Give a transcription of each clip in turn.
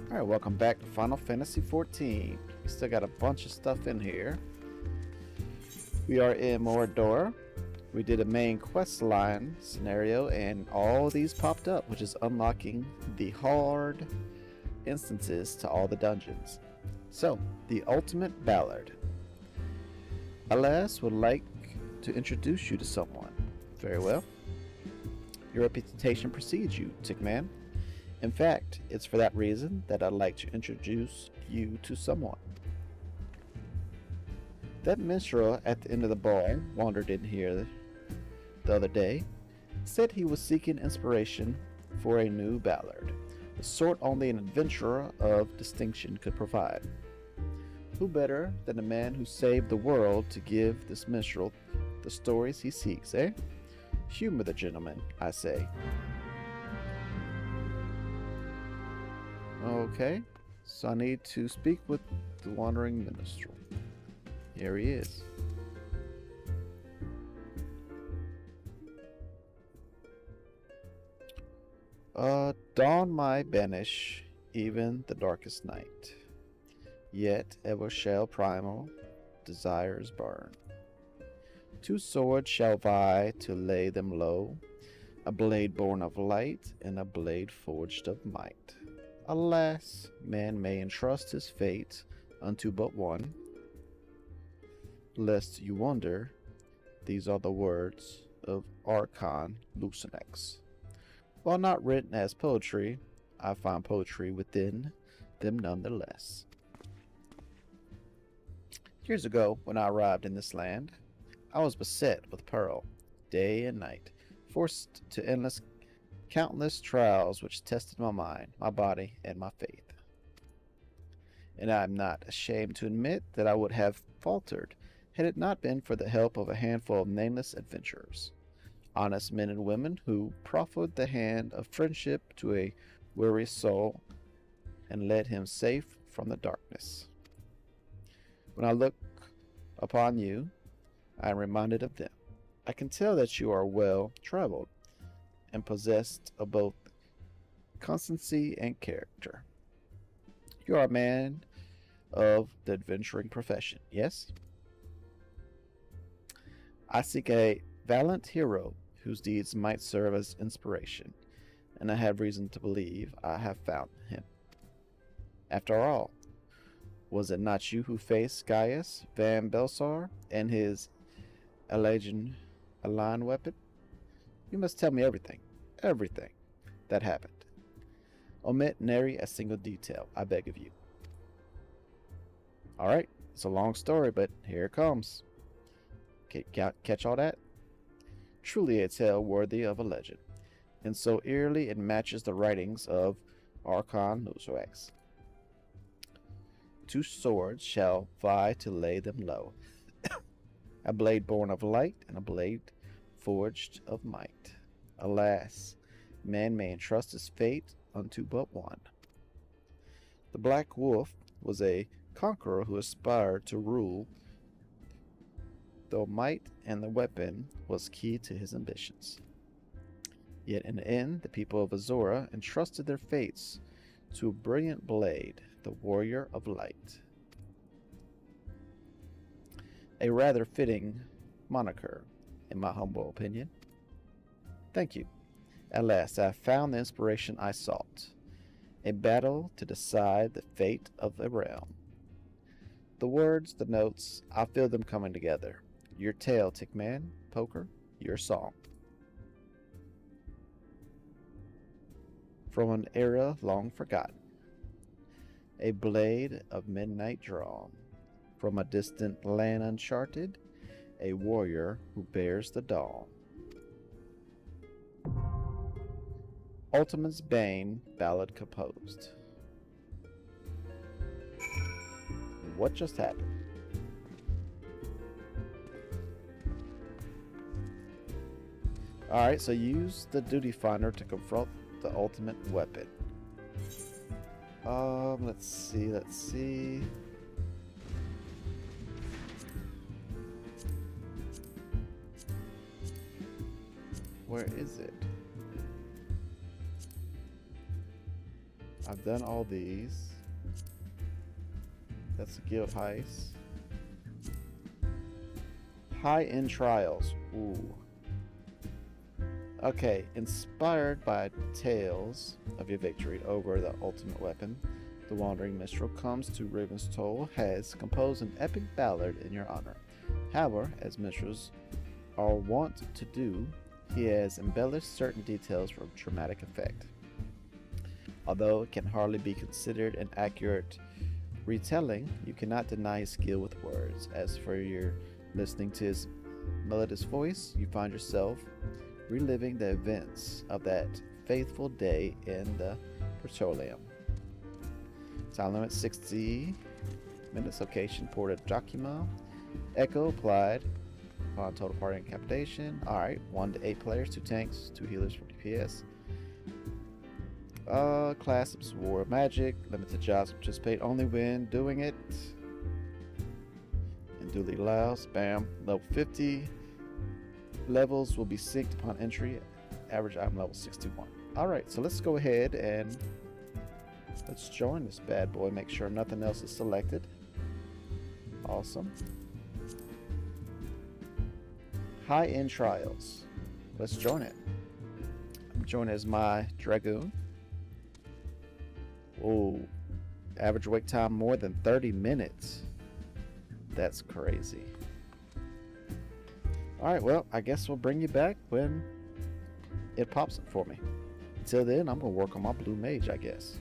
Alright, welcome back to Final Fantasy XIV. We still got a bunch of stuff in here. We are in Mordor. We did a main quest line scenario and all these popped up, which is unlocking the hard instances to all the dungeons. So, the ultimate ballad. Alas would like to introduce you to someone. Very well. Your reputation precedes you, Tickman. In fact, it's for that reason that I'd like to introduce you to someone. That minstrel at the end of the ball wandered in here the other day, said he was seeking inspiration for a new ballad, the sort only an adventurer of distinction could provide. Who better than the man who saved the world to give this minstrel the stories he seeks, eh? Humor the gentleman, I say. Okay, so I need to speak with the wandering minstrel. Here he is. Dawn might banish even the darkest night, yet ever shall primal desires burn. Two swords shall vie to lay them low, a blade born of light and a blade forged of might. Alas, man may entrust his fate unto but one. Lest you wonder, these are the words of Archon Lucinex. While not written as poetry, I find poetry within them nonetheless. Years ago, when I arrived in this land, I was beset with peril, day and night, forced to countless trials which tested my mind, my body, and my faith. And I am not ashamed to admit that I would have faltered had it not been for the help of a handful of nameless adventurers, honest men and women who proffered the hand of friendship to a weary soul and led him safe from the darkness. When I look upon you, I am reminded of them. I can tell that you are well traveled and possessed of both constancy and character. You are a man of the adventuring profession, yes? I seek a valiant hero whose deeds might serve as inspiration, and I have reason to believe I have found him. After all, was it not you who faced Gaius Van Belsar and his Alagian weapon? You must tell me everything that happened. Omit nary a single detail, I beg of you. Alright, it's a long story, but here it comes. Catch all that? Truly a tale worthy of a legend, and so eerily it matches the writings of Archon Lucinex. Two swords shall vie to lay them low, a blade born of light and a blade forged of might. Alas, man may entrust his fate unto but one. The Black Wolf was a conqueror who aspired to rule, though might and the weapon was key to his ambitions. Yet in the end, the people of Eorzea entrusted their fates to a brilliant blade, the Warrior of Light. A rather fitting moniker, in my humble opinion. Thank you. At last, I found the inspiration I sought. A battle to decide the fate of a realm. The words, the notes, I feel them coming together. Your tale, Tickman, Poker, your song. From an era long forgotten. A blade of midnight drawn. From a distant land uncharted, a warrior who bears the dawn. Ultimate's Bane ballad composed. What just happened? Alright, so use the duty finder to confront the ultimate weapon. Let's see. Where is it? I've done all these. That's a guild heist. High-end trials. Ooh. Okay, inspired by tales of your victory over the ultimate weapon, the wandering minstrel comes to Raven's Toll, has composed an epic ballad in your honor. However, as minstrels are wont to do, he has embellished certain details for dramatic effect. Although it can hardly be considered an accurate retelling, you cannot deny his skill with words. As for your listening to his melodious voice, you find yourself reliving the events of that faithful day in the petroleum. Time limit 60 minutes. Location Port of Jakima. Echo applied upon total party incapacitation. Alright, 1 to 8 players, 2 tanks, 2 healers, 40 PS. Class of War Magic. Limited jobs participate only when doing it. And duly allows. Bam. Level 50. Levels will be synced upon entry. Average item level 61. Alright, so let's go ahead and let's join this bad boy. Make sure nothing else is selected. Awesome. High-end trials. Let's join it. I'm joining as my Dragoon. Whoa. Average wait time more than 30 minutes. That's crazy. Alright, well, I guess we'll bring you back when it pops up for me. Until then, I'm going to work on my blue mage, I guess.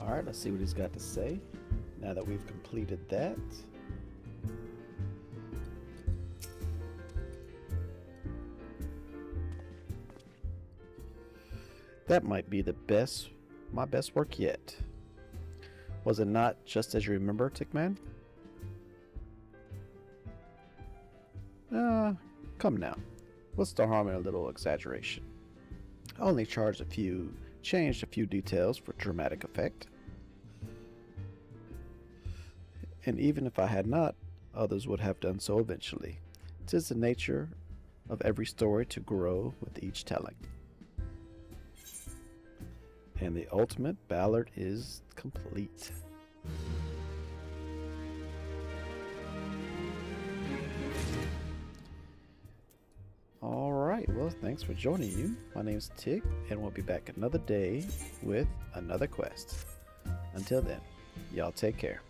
Alright, let's see what he's got to say now that we've completed that. That might be my best work yet. Was it not just as you remember, Tickman? Come now. What's the harm in a little exaggeration? I only changed a few details for dramatic effect. And even if I had not, others would have done so eventually. 'Tis the nature of every story to grow with each telling. And the ultimate ballad is complete. Alright, well, thanks for joining you. My name's Tick, and we'll be back another day with another quest. Until then, y'all take care.